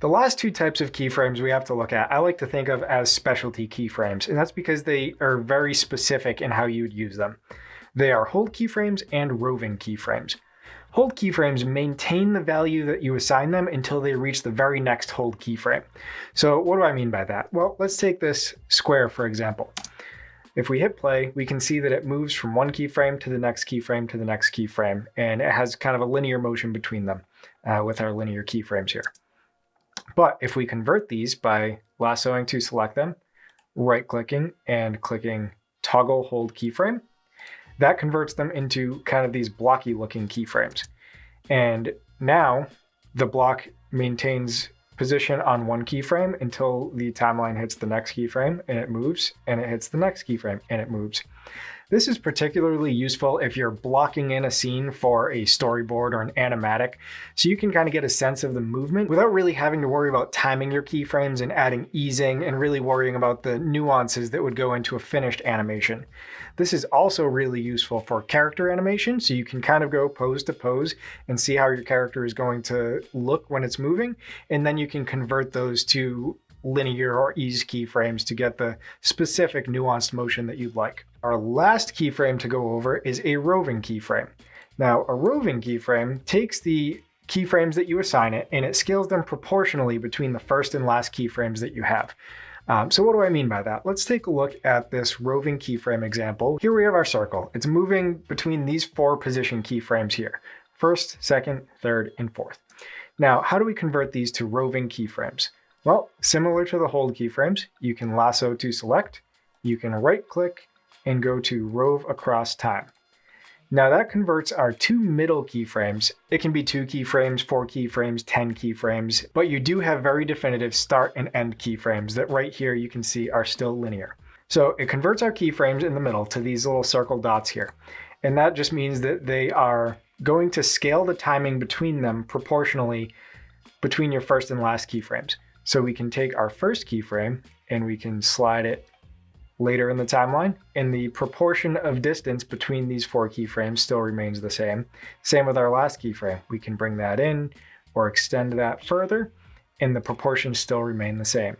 The last two types of keyframes we have to look at, I like to think of as specialty keyframes, and that's because they are very specific in how you would use them. They are hold keyframes and roving keyframes. Hold keyframes maintain the value that you assign them until they reach the very next hold keyframe. So what do I mean by that? Well, let's take this square, for example. If we hit play, we can see that it moves from one keyframe to the next keyframe to the next keyframe, and it has kind of a linear motion between them with our linear keyframes here. But if we convert these by lassoing to select them, right-clicking and clicking toggle hold keyframe, that converts them into kind of these blocky looking keyframes. And now the block maintains position on one keyframe until the timeline hits the next keyframe and it moves, and it hits the next keyframe and it moves. This is particularly useful if you're blocking in a scene for a storyboard or an animatic, so you can kind of get a sense of the movement without really having to worry about timing your keyframes and adding easing and really worrying about the nuances that would go into a finished animation. This is also really useful for character animation, so you can kind of go pose to pose and see how your character is going to look when it's moving, and then you can convert those to linear or ease keyframes to get the specific nuanced motion that you'd like. Our last keyframe to go over is a roving keyframe. Now, a roving keyframe takes the keyframes that you assign it and it scales them proportionally between the first and last keyframes that you have. So what do I mean by that? Let's take a look at this roving keyframe example. Here we have our circle. It's moving between these 4 position keyframes here: first, second, third, and fourth. Now, how do we convert these to roving keyframes? Well, similar to the hold keyframes, you can lasso to select, you can right-click, and go to rove across time. Now that converts our 2 middle keyframes. It can be 2 keyframes, 4 keyframes, 10 keyframes, but you do have very definitive start and end keyframes that right here you can see are still linear. So it converts our keyframes in the middle to these little circle dots here. And that just means that they are going to scale the timing between them proportionally between your first and last keyframes. So we can take our first keyframe and we can slide it later in the timeline, and the proportion of distance between these 4 keyframes still remains the same. Same with our last keyframe. We can bring that in or extend that further, and the proportions still remain the same.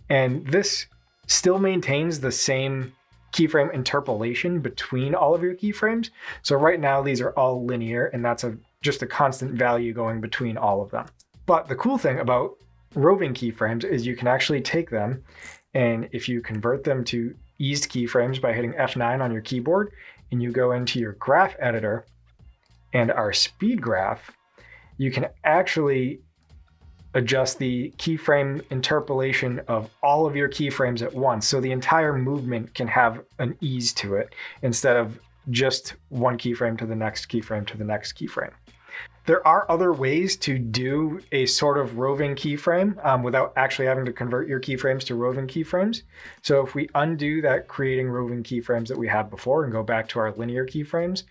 And this still maintains the same keyframe interpolation between all of your keyframes. So right now these are all linear, and that's just a constant value going between all of them. But the cool thing about roving keyframes is you can actually take them, and if you convert them to eased keyframes by hitting F9 on your keyboard, and you go into your graph editor and our speed graph, you can actually adjust the keyframe interpolation of all of your keyframes at once. So the entire movement can have an ease to it instead of just one keyframe to the next keyframe to the next keyframe. There are other ways to do a sort of roving keyframe without actually having to convert your keyframes to roving keyframes. So if we undo that creating roving keyframes that we had before and go back to our linear keyframes,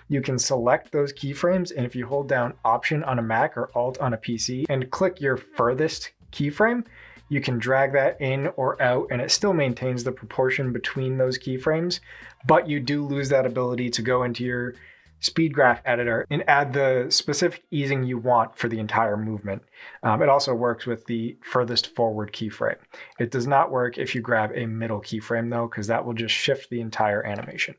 you can select those keyframes, and if you hold down Option on a Mac or Alt on a PC and click your furthest keyframe, you can drag that in or out, and it still maintains the proportion between those keyframes, but you do lose that ability to go into your speed graph editor and add the specific easing you want for the entire movement. It also works with the furthest forward keyframe. It does not work if you grab a middle keyframe though, because that will just shift the entire animation.